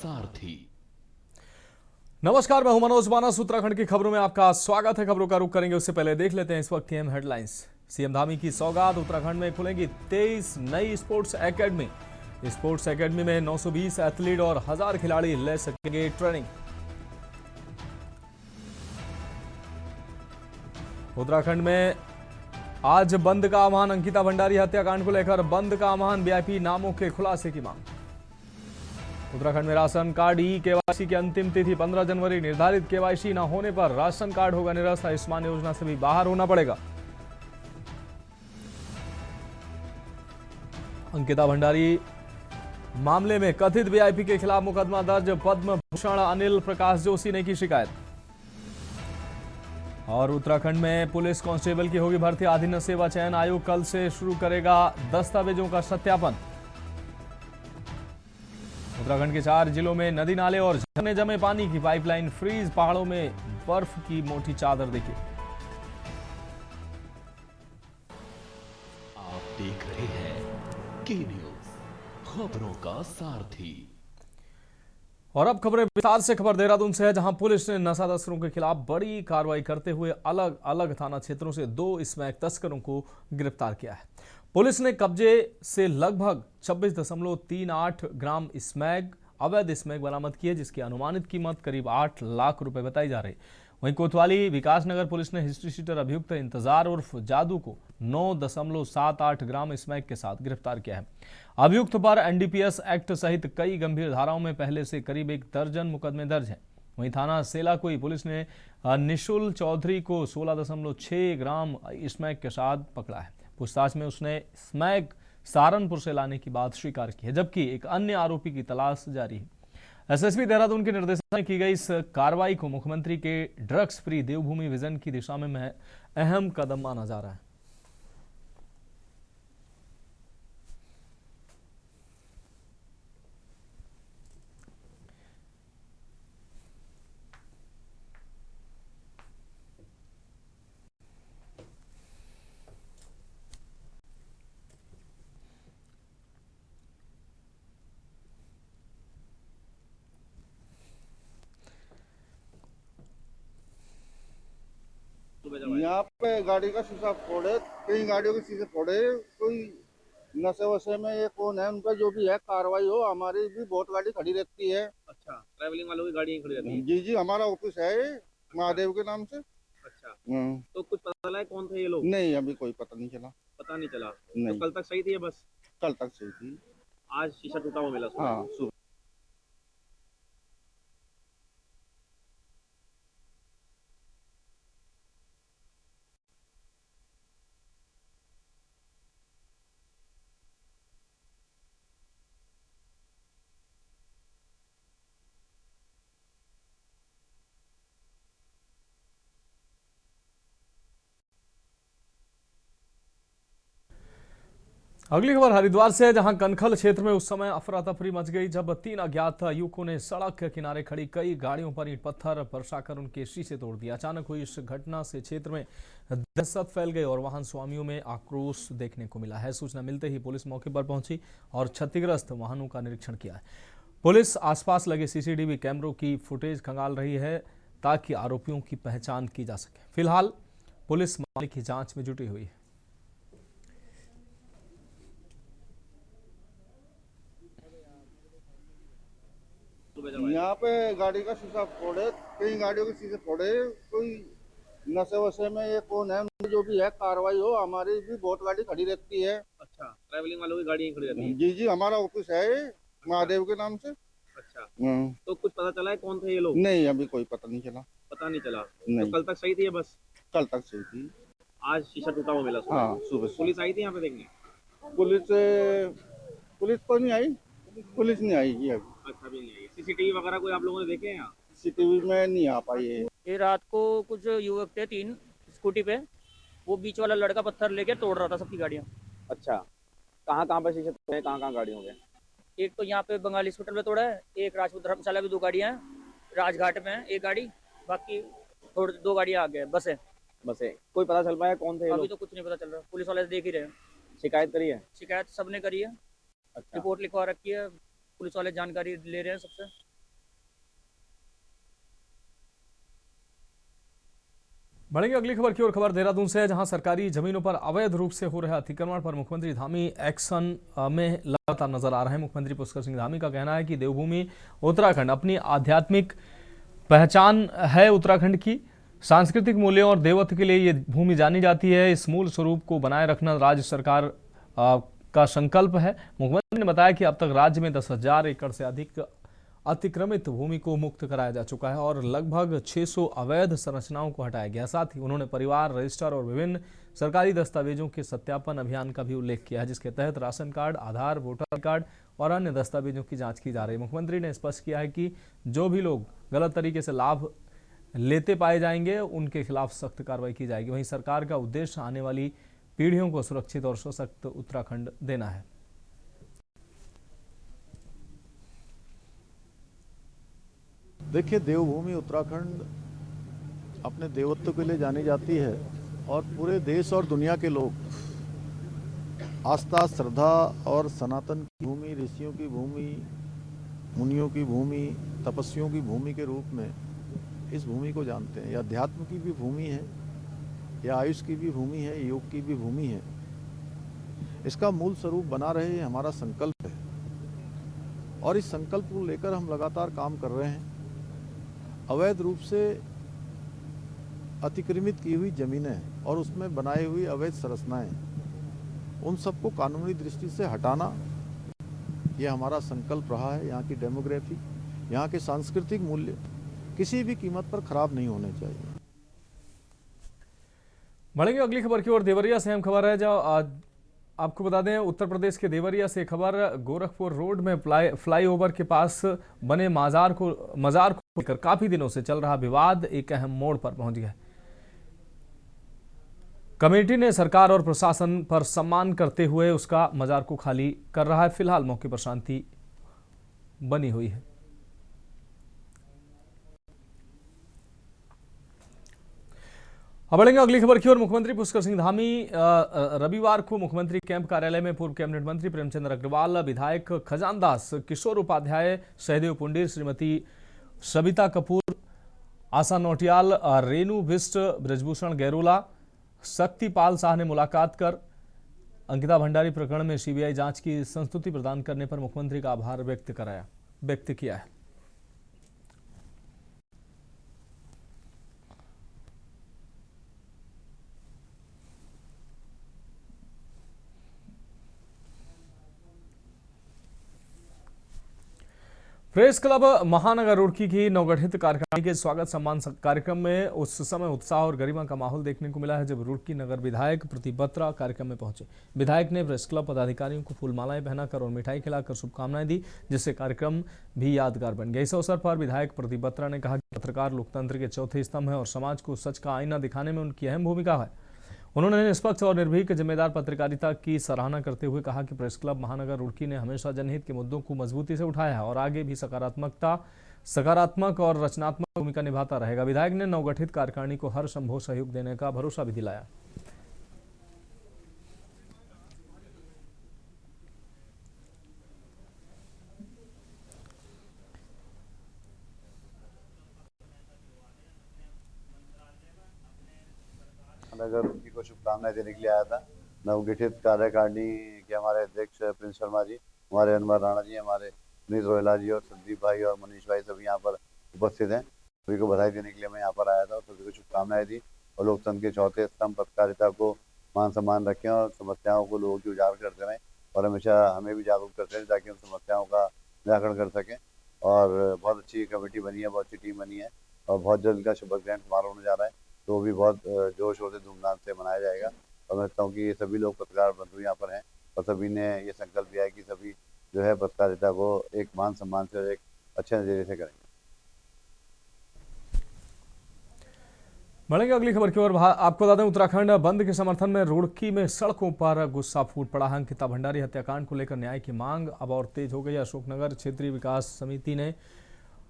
सारथी। नमस्कार, मैं हूं मनोज मानस। उत्तराखंड की खबरों में आपका स्वागत है। खबरों का रुख करेंगे उससे पहले देख लेते हैं इस वक्त की अहम हेडलाइंस। सीएम धामी की सौगात, उत्तराखंड में खुलेंगी 23 नई स्पोर्ट्स एकेडमी। स्पोर्ट्स एकेडमी में 920 एथलीट और 1000 खिलाड़ी ले सकेंगे ट्रेनिंग। उत्तराखंड में आज बंद का आह्वान, अंकिता भंडारी हत्याकांड को लेकर बंद का आह्वान, वीआईपी नामों के खुलासे की मांग। उत्तराखंड में राशन कार्ड केवाईसी की अंतिम तिथि 15 जनवरी निर्धारित। केवाईसी न होने पर राशन कार्ड होगा निरस्त। आयुष्मान योजना से भी बाहर होना पड़ेगा। अंकिता भंडारी मामले में कथित वीआईपी के खिलाफ मुकदमा दर्ज। पद्म भूषण अनिल प्रकाश जोशी ने की शिकायत। और उत्तराखंड में पुलिस कांस्टेबल की होगी भर्ती। अधीन सेवा चयन आयोग कल से शुरू करेगा दस्तावेजों का सत्यापन। उत्तराखंड के 4 जिलों में नदी नाले और झरने जमे पानी की पाइपलाइन फ्रीज। पहाड़ों में बर्फ की मोटी चादर देखिए। आप देख रहे हैं के न्यूज, खबरों का सारथी। और अब खबरें विस्तार से। खबर देहरादून से है, जहां पुलिस ने नशा तस्करों के खिलाफ बड़ी कार्रवाई करते हुए अलग अलग थाना क्षेत्रों से 2 स्मैक तस्करों को गिरफ्तार किया है। पुलिस ने कब्जे से लगभग 26.38 ग्राम स्मैग, अवैध स्मैग बरामद किए, जिसकी अनुमानित कीमत करीब 8 लाख रुपए बताई जा रही। वहीं कोतवाली विकासनगर पुलिस ने हिस्ट्री शीटर अभियुक्त इंतजार उर्फ जादू को 9.78 ग्राम स्मैग के साथ गिरफ्तार किया है। अभियुक्त पर एनडीपीएस एक्ट सहित कई गंभीर धाराओं में पहले से करीब 1 दर्जन मुकदमे दर्ज हैं। वहीं थाना सेलाकुई पुलिस ने निशुल चौधरी को 16.6 ग्राम स्मैग के साथ पकड़ा है। पूछताछ में उसने स्मैग सहारनपुर से लाने की बात स्वीकार की है, जबकि एक अन्य आरोपी की तलाश जारी है। एसएसपी देहरादून के निर्देशन में की गई इस कार्रवाई को मुख्यमंत्री के ड्रग्स फ्री देवभूमि विजन की दिशा में अहम कदम माना जा रहा है। यहाँ पे गाड़ी का शीशा फोड़े, कई गाड़ियों के शीशे फोड़े, कोई नशे वशे में ये कौन है, उनका जो भी है कार्रवाई हो। हमारी भी बहुत गाड़ी खड़ी रहती है। अच्छा, ट्रैवलिंग वालों की गाड़ी खड़ी रहती है। जी जी, हमारा ऑफिस है महादेव के नाम से। अच्छा, तो कुछ पता चला है कौन थे ये लोग? नहीं, अभी कोई पता नहीं चला। पता नहीं चला। नहीं। तो कल तक सही थी ये बस? कल तक सही थी। आज शीशा टूटा हुआ मिला सुबह। हाँ, सुबह। अगली खबर हरिद्वार से है, जहां कनखल क्षेत्र में उस समय अफरा तफरी मच गई जब 3 अज्ञात युवकों ने सड़क के किनारे खड़ी कई गाड़ियों पर ईंट पत्थर बरसाकर उनके शीशे तोड़ दिया। अचानक हुई इस घटना से क्षेत्र में दहशत फैल गई और वाहन स्वामियों में आक्रोश देखने को मिला है। सूचना मिलते ही पुलिस मौके पर पहुंची और क्षतिग्रस्त वाहनों का निरीक्षण किया है। पुलिस आसपास लगे सीसीटीवी कैमरों की फुटेज खंगाल रही है ताकि आरोपियों की पहचान की जा सके। फिलहाल पुलिस मामले की जांच में जुटी हुई है। यहाँ पे गाड़ी का शीशा फोड़े, कई गाड़ियों के शीशे फोड़े, कोई नशे वशे में ये कौन है, उनकी जो भी है कार्रवाई हो। हमारी भी बहुत गाड़ी खड़ी रहती है। अच्छा, ट्रैवलिंग वालों की गाड़ी खड़ी रहती है। जी जी, हमारा ऑफिस है महादेव के नाम से। अच्छा, तो कुछ पता चला है कौन थे ये लोग? नहीं, अभी कोई पता नहीं चला। पता नहीं चला। नहीं। तो कल तक सही थी ये बस? कल तक सही थी। आज शीशा टूटा हुआ मिला सुबह। हाँ, सुबह। पुलिस आई थी यहाँ पे देखने? पुलिस पुलिस तो नहीं आई, पुलिस नहीं आई जी अभी। अच्छा, अभी नहीं आई। सीसीटीवी वगैरह कोई आप लोगों ने देखे हैं यहाँ? सीसीटीवी में नहीं आ पाई है। ये रात को कुछ युवक थे 3 स्कूटी पे, वो बीच वाला लड़का पत्थर लेके तोड़ रहा था सबकी गाड़ियाँ। अच्छा, कहाँ कहाँ पे शीशे तोड़े, कहाँ कहाँ गाड़ियों के? एक तो यहाँ पे बंगाली हॉस्पिटल पे तोड़ा है, एक राजपूत धर्मशाला में 2 गाड़ियाँ हैं, राजघाट में है 1 गाड़ी, बाकी 2 गाड़ियाँ आगे है, बस है। बस है। कोई पता चल पाया कौन थे ये अभी लोग? तो कुछ नहीं पता चल रहा, पुलिस वाले देख ही रहे हैं। शिकायत करी है? शिकायत सबने करी है, अच्छा। रिपोर्ट लिखवा रखी है, पुलिस वाले जानकारी ले रहे हैं सबसे। बढ़ेंगे अगली खबर की ओर। खबर देहरादून से है, जहां सरकारी जमीनों पर अवैध रूप से हो रहे अतिक्रमण पर मुख्यमंत्री धामी एक्शन में लगातार नजर आ रहे हैं। मुख्यमंत्री पुष्कर सिंह धामी का कहना है कि देवभूमि उत्तराखंड अपनी आध्यात्मिक पहचान है। उत्तराखंड की सांस्कृतिक मूल्यों और देवत्व के लिए ये भूमि जानी जाती है। इस मूल स्वरूप को बनाए रखना राज्य सरकार का संकल्प है। मुख्यमंत्री ने बताया कि अब तक राज्य में 10,000 एकड़ से अधिक अतिक्रमित भूमि को मुक्त कराया जा चुका है और लगभग 600 अवैध संरचनाओं को हटाया गया। साथ ही उन्होंने परिवार रजिस्टर और विभिन्न सरकारी दस्तावेजों के सत्यापन अभियान का भी उल्लेख किया है, जिसके तहत राशन कार्ड, आधार, वोटर कार्ड और अन्य दस्तावेजों की जांच की जा रही है। मुख्यमंत्री ने स्पष्ट किया है कि जो भी लोग गलत तरीके से लाभ लेते पाए जाएंगे उनके खिलाफ सख्त कार्रवाई की जाएगी। वहीं सरकार का उद्देश्य आने वाली पीढ़ियों को सुरक्षित और सशक्त उत्तराखंड देना है। देखिए, देवभूमि उत्तराखंड अपने देवत्व के लिए जानी जाती है और पूरे देश और दुनिया के लोग आस्था, श्रद्धा और सनातन की भूमि, ऋषियों की भूमि, मुनियों की भूमि, तपस्वियों की भूमि के रूप में इस भूमि को जानते हैं। यह अध्यात्म की भी भूमि है, यह आयुष की भी भूमि है, योग की भी भूमि है। इसका मूल स्वरूप बना रहे, ये हमारा संकल्प है और इस संकल्प को लेकर हम लगातार काम कर रहे हैं। अवैध रूप से अतिक्रमित की हुई जमीनें और उसमें बनाई हुई अवैध संरचनाएं, उन सबको कानूनी दृष्टि से हटाना ये हमारा संकल्प रहा है। यहाँ की डेमोग्राफी, यहाँ के सांस्कृतिक मूल्य किसी भी कीमत पर खराब नहीं होने चाहिए। बढ़ेंगे अगली खबर की ओर। देवरिया से अहम खबर है, जो आपको बता दें उत्तर प्रदेश के देवरिया से खबर। गोरखपुर रोड में फ्लाईओवर के पास बने मजार को लेकर काफी दिनों से चल रहा विवाद एक अहम मोड़ पर पहुंच गया। कमेटी ने सरकार और प्रशासन पर सम्मान करते हुए उसका मजार को खाली कर रहा है। फिलहाल मौके पर शांति बनी हुई है। अब बढ़ेंगे अगली खबर की ओर। मुख्यमंत्री पुष्कर सिंह धामी रविवार को मुख्यमंत्री कैंप कार्यालय में पूर्व कैबिनेट मंत्री प्रेमचंद्र अग्रवाल, विधायक खजानदास किशोर उपाध्याय, सहदेव पुंडीर, श्रीमती सबिता कपूर, आशा नौटियाल, रेणु बिष्ट, ब्रजभूषण गैरोला, शक्तिपाल शाह ने मुलाकात कर अंकिता भंडारी प्रकरण में सीबीआई जांच की संस्तुति प्रदान करने पर मुख्यमंत्री का आभार व्यक्त किया है। प्रेस क्लब महानगर रुड़की की नवगठित कार्यकारिणी के स्वागत सम्मान कार्यक्रम में उस समय उत्साह और गरिमा का माहौल देखने को मिला है, जब रुड़की नगर विधायक प्रदीप बत्रा कार्यक्रम में पहुंचे। विधायक ने प्रेस क्लब पदाधिकारियों को फूलमालाएं पहनाकर और मिठाई खिलाकर शुभकामनाएं दी, जिससे कार्यक्रम भी यादगार बन गया। इस अवसर पर विधायक प्रदीप बत्रा ने कहा कि पत्रकार लोकतंत्र के चौथे स्तंभ है और समाज को सच का आईना दिखाने में उनकी अहम भूमिका है। उन्होंने निष्पक्ष और निर्भीक जिम्मेदार पत्रकारिता की सराहना करते हुए कहा कि प्रेस क्लब महानगर रुड़की ने हमेशा जनहित के मुद्दों को मजबूती से उठाया है और आगे भी सकारात्मक और रचनात्मक भूमिका निभाता रहेगा। विधायक ने नवगठित कार्यकारिणी को हर संभव सहयोग देने का भरोसा भी दिलाया। नगर रुड़की को शुभकामनाएं देने के लिए आया था। नवगठित कार्यकारिणी के हमारे अध्यक्ष प्रिंस शर्मा जी, हमारे अनवर राणा जी, हमारे सुनीत रोहिला जी और संदीप भाई और मनीष भाई सभी यहाँ पर उपस्थित हैं। सभी को बधाई देने के लिए मैं यहाँ पर आया था और सभी को शुभकामनाएं दी और लोकतंत्र के चौथे स्तंभ पत्रकारिता को मान सम्मान रखें और समस्याओं को लोगों की उजागर करते रहें और हमेशा हमें भी जागरूक करते रहें ताकि हम समस्याओं का निराकरण कर सकें। और बहुत अच्छी कमेटी बनी है, बहुत अच्छी टीम बनी है और बहुत जल्द का शपथ ग्रहण समारोह होने जा रहा है, तो वो भी बहुत जोश और धूमधाम से मनाया जाएगा। और मैं समझता हूँ कि ये सभी लोग पत्रकार बंधु यहाँ पर हैं और सभी ने ये संकल्प लिया है कि सभी जो है पत्रकारिता को एक मान सम्मान से और एक अच्छे नजरिए से करेंगे। बढ़ेंगे अगली खबर की ओर। आपको बता दें उत्तराखंड बंद के समर्थन में रुड़की में सड़कों पर गुस्सा फूट पड़ा है। अंकिता भंडारी हत्याकांड को लेकर न्याय की मांग अब और तेज हो गई। अशोकनगर क्षेत्रीय विकास समिति ने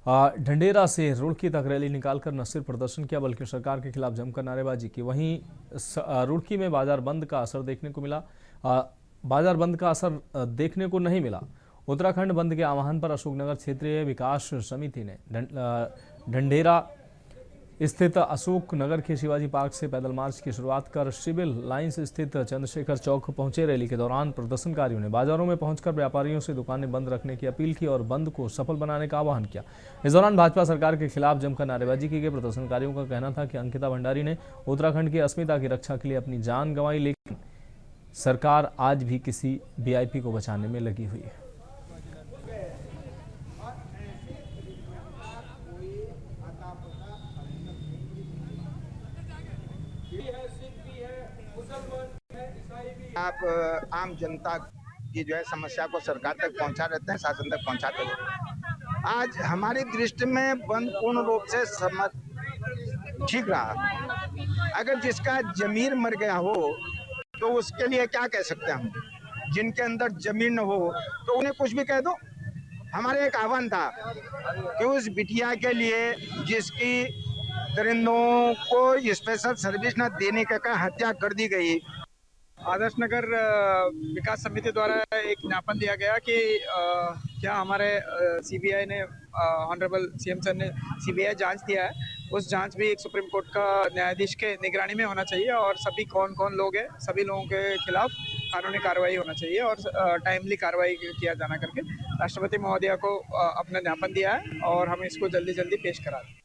ढंडेरा से रुड़की तक रैली निकालकर न सिर्फ प्रदर्शन किया बल्कि सरकार के खिलाफ जमकर नारेबाजी की। वहीं रुड़की में बाजार बंद का असर देखने को नहीं मिला। उत्तराखंड बंद के आह्वान पर अशोकनगर क्षेत्रीय विकास समिति ने ढंडेरा स्थित अशोक नगर के शिवाजी पार्क से पैदल मार्च की शुरुआत कर सिविल लाइंस स्थित चंद्रशेखर चौक पहुंचे। रैली के दौरान प्रदर्शनकारियों ने बाजारों में पहुंचकर व्यापारियों से दुकानें बंद रखने की अपील की और बंद को सफल बनाने का आह्वान किया। इस दौरान भाजपा सरकार के खिलाफ जमकर नारेबाजी की गई। प्रदर्शनकारियों का कहना था कि अंकिता भंडारी ने उत्तराखंड की अस्मिता की रक्षा के लिए अपनी जान गंवाई, लेकिन सरकार आज भी किसी वीआईपी को बचाने में लगी हुई है। आप आम जनता की जो है समस्या को सरकार तक पहुंचा रहते हैं, शासन तक पहुंचाते रहते हैं। आज हमारी दृष्टि में बंद पूर्ण रूप से ठीक रहा। अगर जिसका जमीर मर गया हो तो उसके लिए क्या कह सकते हैं हम? जिनके अंदर जमीन न हो तो उन्हें कुछ भी कह दो। हमारे एक आह्वान था कि उस बिटिया के लिए जिसकी दरिंदों को स्पेशल सर्विस न देने का हत्या कर दी गई, आदर्श नगर विकास समिति द्वारा एक ज्ञापन दिया गया कि क्या हमारे सीबीआई ने, ऑनरेबल सीएम सर ने सीबीआई जांच दिया है, उस जांच भी एक सुप्रीम कोर्ट का न्यायाधीश के निगरानी में होना चाहिए और सभी कौन कौन लोग हैं सभी लोगों के खिलाफ कानूनी कार्रवाई होना चाहिए और टाइमली कार्रवाई किया जाना करके राष्ट्रपति महोदया को अपना ज्ञापन दिया है और हम इसको जल्दी जल्दी पेश करा दें।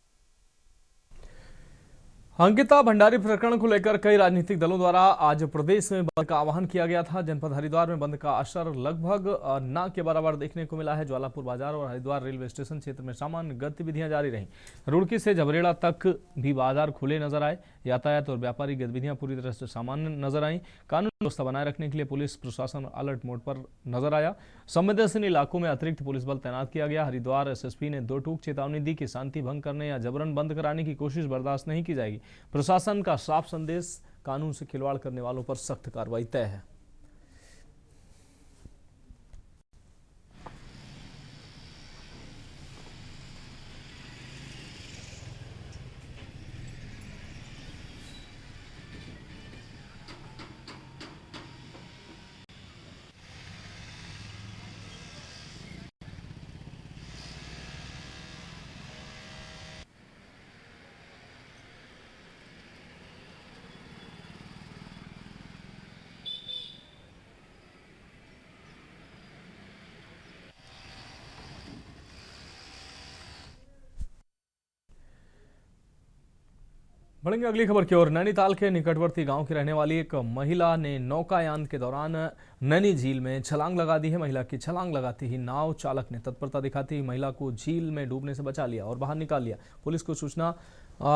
अंकिता भंडारी प्रकरण को लेकर कई राजनीतिक दलों द्वारा आज प्रदेश में बंद का आह्वान किया गया था। जनपद हरिद्वार में बंद का असर लगभग न के बराबर देखने को मिला है। ज्वालापुर बाजार और हरिद्वार रेलवे स्टेशन क्षेत्र में सामान्य गतिविधियां जारी रहीं। रुड़की से झबरेड़ा तक भी बाजार खुले नजर आए। यातायात और व्यापारिक गतिविधियां पूरी तरह से सामान्य नजर आई। कानून व्यवस्था बनाए रखने के लिए पुलिस प्रशासन अलर्ट मोड पर नजर आया। संवेदनशील इलाकों में अतिरिक्त पुलिस बल तैनात किया गया। हरिद्वार एसएसपी ने 2 टूक चेतावनी दी कि शांति भंग करने या जबरन बंद कराने की कोशिश बर्दाश्त नहीं की जाएगी। प्रशासन का साफ संदेश, कानून से खिलवाड़ करने वालों पर सख्त कार्रवाई तय है। बढ़ेंगे अगली खबर की ओर। नैनीताल के निकटवर्ती गांव की रहने वाली एक महिला ने नौकायान के दौरान नैनी झील में छलांग लगा दी है। महिला की छलांग लगाते ही नाव चालक ने तत्परता दिखाते ही महिला को झील में डूबने से बचा लिया और बाहर निकाल लिया। पुलिस को सूचना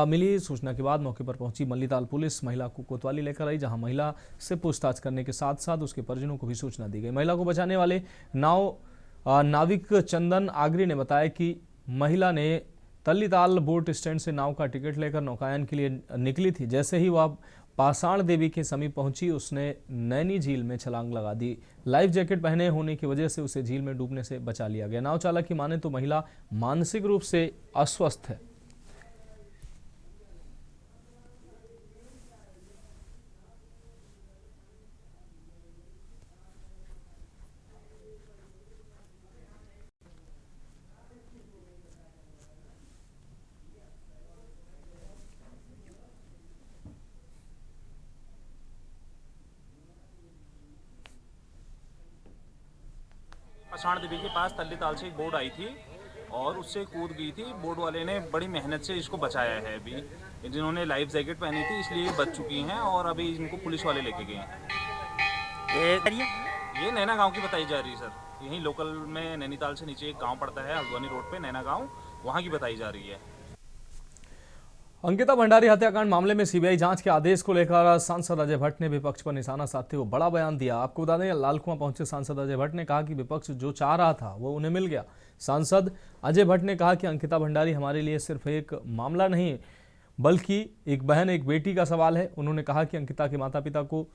मिली। सूचना के बाद मौके पर पहुंची मल्लीताल पुलिस महिला को कोतवाली लेकर आई, जहां महिला से पूछताछ करने के साथ साथ उसके परिजनों को भी सूचना दी गई। महिला को बचाने वाले नाविक चंदन आगरी ने बताया कि महिला ने तल्लीताल बोट स्टैंड से नाव का टिकट लेकर नौकायन के लिए निकली थी। जैसे ही वह पाषाण देवी के समीप पहुंची, उसने नैनी झील में छलांग लगा दी। लाइफ जैकेट पहने होने की वजह से उसे झील में डूबने से बचा लिया गया। नाव चालक की माने तो महिला मानसिक रूप से अस्वस्थ है। पाषाण देवी के पास तल्लीताल से एक बोट आई थी और उससे कूद गई थी। बोट वाले ने बड़ी मेहनत से इसको बचाया है। अभी जिन्होंने लाइफ जैकेट पहनी थी इसलिए बच चुकी हैं और अभी इनको पुलिस वाले लेके गए हैं। ये नैना गांव की बताई जा रही है सर। यहीं लोकल में नैनीताल से नीचे एक गांव पड़ता है हल्द्वानी रोड पे, नैना गांव, वहां की बताई जा रही है। अंकिता भंडारी हत्याकांड मामले में सीबीआई जांच के आदेश को लेकर सांसद अजय भट्ट ने विपक्ष पर निशाना साधते हुए बड़ा बयान दिया। आपको बता दें, लालकुआं पहुंचे सांसद अजय भट्ट ने कहा कि विपक्ष जो चाह रहा था वो उन्हें मिल गया। सांसद अजय भट्ट ने कहा कि अंकिता भंडारी हमारे लिए सिर्फ एक मामला नहीं बल्कि एक बहन एक बेटी का सवाल है। उन्होंने कहा कि अंकिता के माता पिता को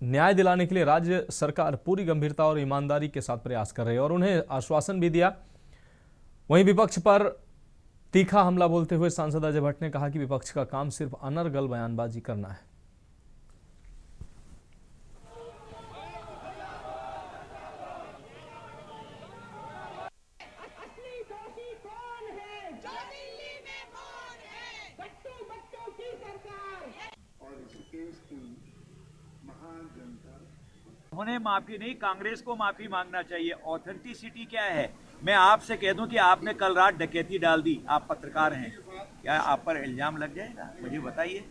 न्याय दिलाने के लिए राज्य सरकार पूरी गंभीरता और ईमानदारी के साथ प्रयास कर रही है और उन्हें आश्वासन भी दिया। वहीं विपक्ष पर तीखा हमला बोलते हुए सांसद अजय भट्ट ने कहा कि विपक्ष का काम सिर्फ अनर्गल बयानबाजी करना है। असली दोषी कौन है? जो दिल्ली में कौन है? गट्टू उन्हें माफी नहीं, कांग्रेस को माफी मांगना चाहिए। ऑथेंटिसिटी क्या है? मैं आपसे कह दूं कि आपने कल रात डकैती डाल दी, आप पत्रकार हैं, क्या आप पर इल्जाम लग जाएगा? मुझे बताइए।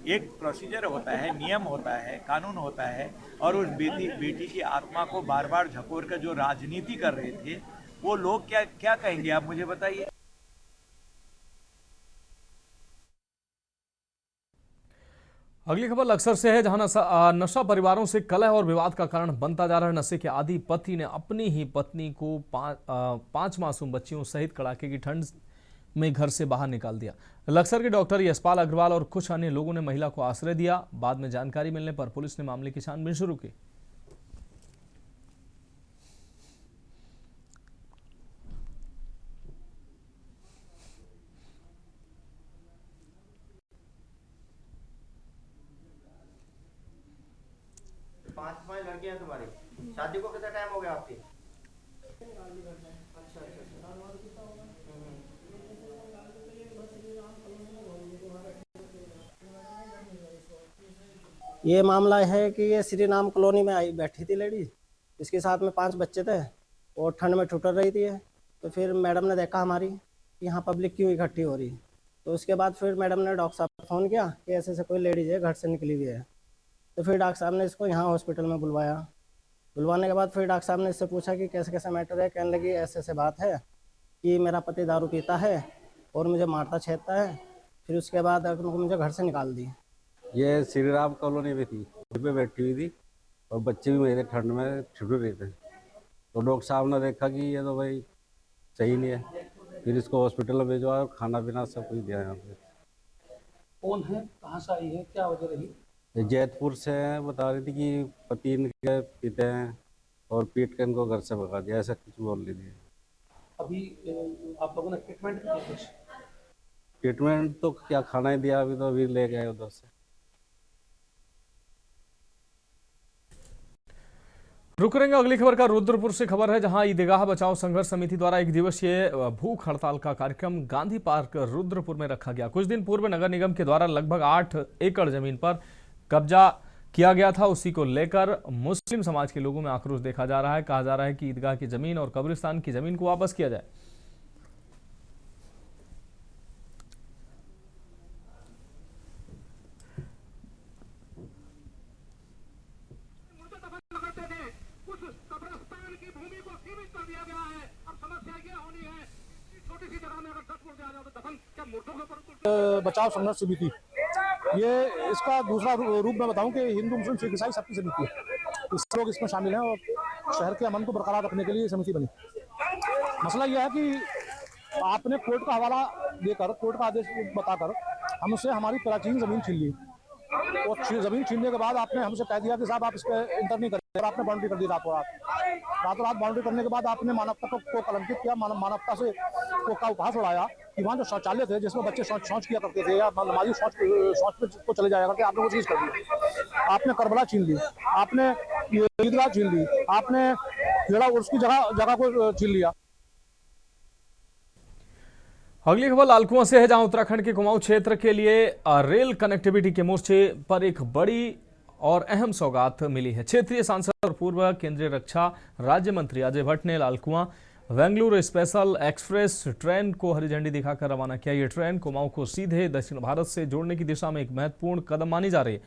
एक प्रोसीजर होता है, नियम होता है, कानून होता है, और उस बेटी की आत्मा को बार बार झकोर कर जो राजनीति कर रहे थे वो लोग क्या कहेंगे, आप मुझे बताइए। अगली खबर लक्सर से है, जहां नशा परिवारों से कलह और विवाद का कारण बनता जा रहा है। नशे के आदी पति ने अपनी ही पत्नी को पांच मासूम बच्चियों सहित कड़ाके की ठंड में घर से बाहर निकाल दिया। लक्सर के डॉक्टर यशपाल अग्रवाल और कुछ अन्य लोगों ने महिला को आश्रय दिया। बाद में जानकारी मिलने पर पुलिस ने मामले की छानबीन शुरू की। पांच लड़कियां हैं तुम्हारी, शादी को कितना टाइम हो गया आपकी? ये मामला है कि ये श्री राम कॉलोनी में आई बैठी थी लेडीज, इसके साथ में 5 बच्चे थे और ठंड में ठुठर रही थी। तो फिर मैडम ने देखा हमारी कि यहाँ पब्लिक क्यों इकट्ठी हो रही, तो उसके बाद फिर मैडम ने डॉक्टर साहब को फ़ोन किया कि ऐसे कोई लेडीज़ है घर से निकली हुई है। तो फिर डॉक्टर साहब ने इसको यहाँ हॉस्पिटल में बुलवाया। बुलवाने के बाद फिर डॉक्टर साहब ने इससे पूछा कि कैसे कैसे मैटर है। कहने लगी ऐसे बात है कि मेरा पति दारू पीता है और मुझे मारता छेदता है। फिर उसके बाद मुझे घर से निकाल दी। ये श्री राम कॉलोनी में थी, पे बैठी हुई थी और बच्चे भी मेरे ठंड में छिड़ रहे थे। तो डॉक्टर साहब ने देखा कि ये तो भाई सही नहीं है, फिर इसको हॉस्पिटल में भेजवाया और खाना पीना सब कुछ दिया। यहाँ पे कौन है, कहाँ से आई है, क्या वजह रही? जैतपुर से बता रही थी कि पति इनके पीते हैं और पीट के इनको घर से भगा दिया, ऐसा कुछ बोल रही थी। अभी आप लोगों ने ट्रीटमेंट किया कुछ? ट्रीटमेंट तो क्या, खाना ही दिया, अभी तो अभी ले गए उधर से। रुक रहेंगे। अगली खबर का रुद्रपुर से खबर है, जहां ईदगाह बचाओ संघर्ष समिति द्वारा 1 दिवसीय भूख हड़ताल का कार्यक्रम गांधी पार्क रुद्रपुर में रखा गया। कुछ दिन पूर्व नगर निगम के द्वारा लगभग 8 एकड़ जमीन पर कब्जा किया गया था। उसी को लेकर मुस्लिम समाज के लोगों में आक्रोश देखा जा रहा है। कहा जा रहा है कि ईदगाह की जमीन और कब्रिस्तान की जमीन को वापस किया जाए। बचाव संघर्ष समिति, ये इसका दूसरा रूप मैं बताऊं कि हिंदू मुस्लिम सिख ईसाई सबकी समिति है। इस लोग इसमें शामिल हैं और शहर के अमन को बरकरार रखने के लिए समिति बनी। मसला यह है कि आपने कोर्ट का हवाला देकर, कोर्ट का आदेश बताकर हमसे हमारी प्राचीन जमीन छीन ली और जमीन छीनने के बाद आपने हमसे कह दिया कि साहब आप इस पर इंटर नहीं करें, और आपने बाउंड्री कर दी रातों रात बाउंड्री करने के बाद आपने मानवता को कलंकित किया, मानवता से का उपहास उड़ाया कि वहाँ जो शौचालय थे जिसमें बच्चे शौच किया करते थे या नमाजी शौच को चले जाया करते, आपने वो चीज़ कर दी। आपने करबला छीन ली, आपने ईदगाह छीन ली, आपने खेड़ा उसकी जगह को छीन लिया। अगली खबर लालकुआं से है, जहां उत्तराखंड के कुमाऊं क्षेत्र के लिए रेल कनेक्टिविटी के मोर्चे पर एक बड़ी और अहम सौगात मिली है। क्षेत्रीय सांसद और पूर्व केंद्रीय रक्षा राज्य मंत्री अजय भट्ट ने Lalkuan Bengaluru special express train को हरी झंडी दिखाकर रवाना किया। ये ट्रेन कुमाऊं को सीधे दक्षिण भारत से जोड़ने की दिशा में एक महत्वपूर्ण कदम मानी जा रही है।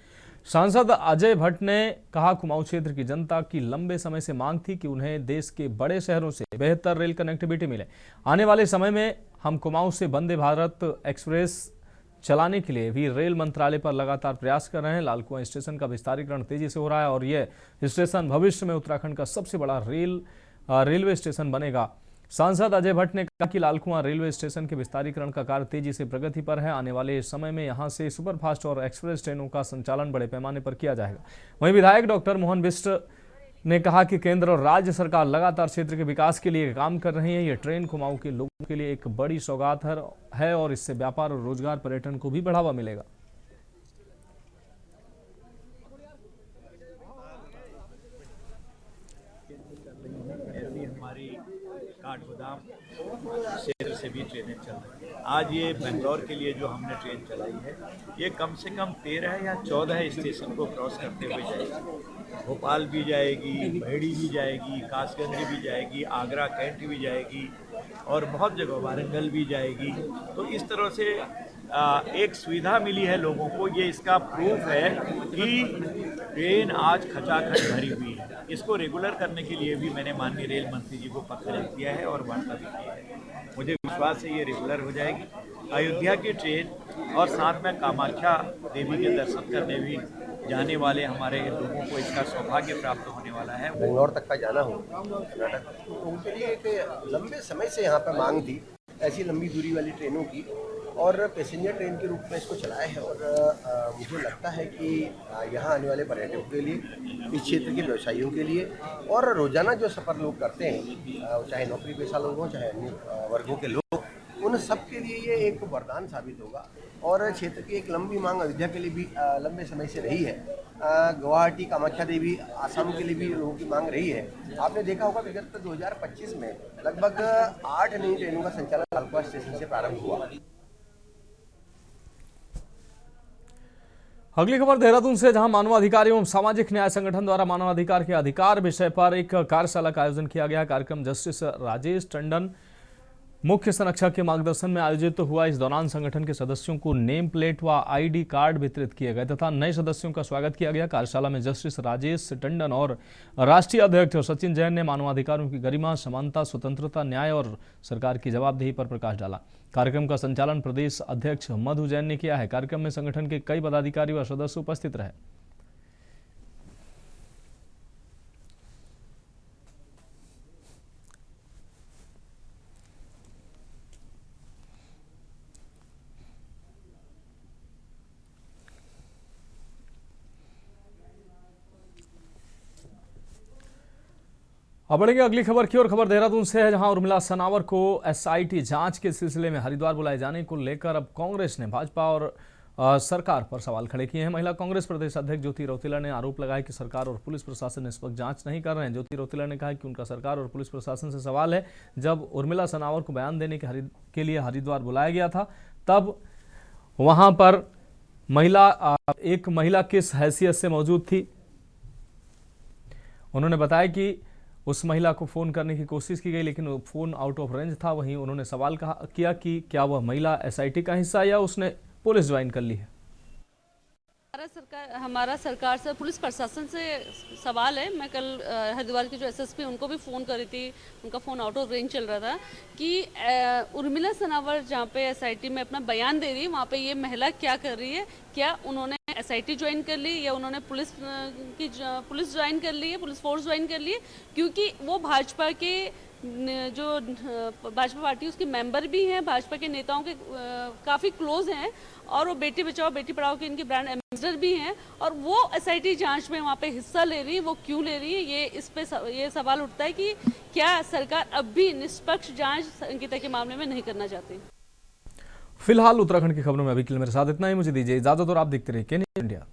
सांसद अजय भट्ट ने कहा, कुमाऊं क्षेत्र की जनता की लंबे समय से मांग थी कि उन्हें देश के बड़े शहरों से बेहतर रेल कनेक्टिविटी मिले। आने वाले समय में हम कुमाऊं से वंदे भारत एक्सप्रेस चलाने के लिए भी रेल मंत्रालय पर लगातार प्रयास कर रहे हैं। लालकुआं स्टेशन का विस्तारीकरण तेजी से हो रहा है और यह स्टेशन भविष्य में उत्तराखंड का सबसे बड़ा रेलवे स्टेशन बनेगा। सांसद अजय भट्ट ने कहा कि लालकुआं रेलवे स्टेशन के विस्तारीकरण का कार्य तेजी से प्रगति पर है। आने वाले समय में यहां से सुपरफास्ट और एक्सप्रेस ट्रेनों का संचालन बड़े पैमाने पर किया जाएगा। वहीं विधायक डॉक्टर मोहन बिष्ट ने कहा कि केंद्र और राज्य सरकार लगातार क्षेत्र के विकास के लिए काम कर रही है। ये ट्रेन कुमाऊं के लोगों के लिए एक बड़ी सौगात है और इससे व्यापार और रोजगार पर्यटन को भी बढ़ावा मिलेगा। हमारी काठगोदाम क्षेत्र से भी ट्रेनें चल रही हैं। आज ये बेंगलोर के लिए जो हमने ट्रेन चलाई है, ये कम से कम 13 या 14 स्टेशन को क्रॉस करते हुए जाएगी। भोपाल भी जाएगी, बहेड़ी भी जाएगी, कासगंज भी जाएगी, आगरा कैंट भी जाएगी और बहुत जगह वारंगल भी जाएगी। तो इस तरह से एक सुविधा मिली है लोगों को। ये इसका प्रूफ है कि ट्रेन आज खचाखच भरी हुई है। इसको रेगुलर करने के लिए भी मैंने माननीय रेल मंत्री जी को पत्र लिख दिया है और वार्ता भी की है। मुझे विश्वास है ये रेगुलर हो जाएगी। अयोध्या की ट्रेन और साथ में कामाख्या देवी के दर्शन करने भी जाने वाले हमारे लोगों को इसका सौभाग्य प्राप्त होने वाला है। बेंगलोर तक का जाना हो कर्नाटक, तो उनके लिए एक लंबे समय से यहाँ पर मांग थी ऐसी लंबी दूरी वाली ट्रेनों की, और पैसेंजर ट्रेन के रूप में इसको चलाया है। और मुझे लगता है कि यहाँ आने वाले पर्यटकों के लिए, इस क्षेत्र के व्यवसायियों के लिए और रोजाना जो सफ़र लोग करते हैं, चाहे नौकरी पेशा लोग हों चाहे अन्य वर्गों के लोग, उन सब के लिए ये एक वरदान साबित होगा। और क्षेत्र की एक लंबी मांग अयोध्या के लिए भी लंबे समय से रही है। गुवाहाटी कामाख्या देवी आसाम के लिए भी लोगों की मांग रही है। आपने देखा होगा विगत 2025 में लगभग 8 नई ट्रेनों का संचालन कालका स्टेशन से प्रारंभ हुआ। अगली खबर देहरादून से, जहां मानवाधिकार एवं सामाजिक न्याय संगठन द्वारा मानवाधिकार के अधिकार विषय पर एक कार्यशाला का आयोजन किया गया। कार्यक्रम जस्टिस राजेश टंडन मुख्य संरक्षक के मार्गदर्शन में आयोजित हुआ। इस दौरान संगठन के सदस्यों को नेम प्लेट व आईडी कार्ड वितरित किए गए तथा नए सदस्यों का स्वागत किया गया। कार्यशाला में जस्टिस राजेश टंडन और राष्ट्रीय अध्यक्ष सचिन जैन ने मानवाधिकारों की गरिमा, समानता, स्वतंत्रता, न्याय और सरकार की जवाबदेही पर प्रकाश डाला। कार्यक्रम का संचालन प्रदेश अध्यक्ष मधु जैन ने किया है। कार्यक्रम में संगठन के कई पदाधिकारी व सदस्य उपस्थित रहे। अब बढ़ेंगे अगली खबर की ओर। खबर देहरादून से है, जहां उर्मिला सनावर को एसआईटी जांच के सिलसिले में हरिद्वार बुलाए जाने को लेकर अब कांग्रेस ने भाजपा और सरकार पर सवाल खड़े किए हैं। महिला कांग्रेस प्रदेश अध्यक्ष ज्योति रौतेला ने आरोप लगाया कि सरकार और पुलिस प्रशासन निष्पक्ष जांच नहीं कर रहे हैं। ज्योति रौतेला ने कहा कि उनका सरकार और पुलिस प्रशासन से सवाल है, जब उर्मिला सनावर को बयान देने के लिए हरिद्वार बुलाया गया था, तब वहां पर एक महिला किस हैसियत से मौजूद थी। उन्होंने बताया कि उस महिला को फ़ोन करने की कोशिश की गई, लेकिन वो फ़ोन आउट ऑफ रेंज था। वहीं उन्होंने सवाल किया कि क्या वह महिला एसआईटी का हिस्सा या उसने पुलिस ज्वाइन कर ली है। हमारा सरकार से, पुलिस प्रशासन से सवाल है। मैं कल हरिद्वार के जो एसएसपी उनको भी फ़ोन करी थी, उनका फ़ोन आउट ऑफ रेंज चल रहा था कि उर्मिला सनावर जहाँ पे एसआईटी में अपना बयान दे रही है, वहाँ पे ये महिला क्या कर रही है, क्या उन्होंने एसआईटी ज्वाइन कर ली या उन्होंने पुलिस ज्वाइन कर ली है, पुलिस फोर्स ज्वाइन कर ली है, क्योंकि वो भाजपा के जो भाजपा पार्टी उसके मेंबर भी हैं, भाजपा के नेताओं के काफ़ी क्लोज हैं और वो बेटी बचाओ बेटी पढ़ाओ के इनके ब्रांड एम्बेसडर भी हैं। और वो एसआईटी जांच में वहाँ पे हिस्सा ले रही है, वो क्यों ले रही है, ये सवाल उठता है कि क्या सरकार अब भी निष्पक्ष जांच संगीता के मामले में नहीं करना चाहती। फिलहाल उत्तराखंड की खबरों में अभी के लिए मेरे साथ इतना ही। मुझे दीजिए इजाजत और आप देखते रहिए केन इंडिया।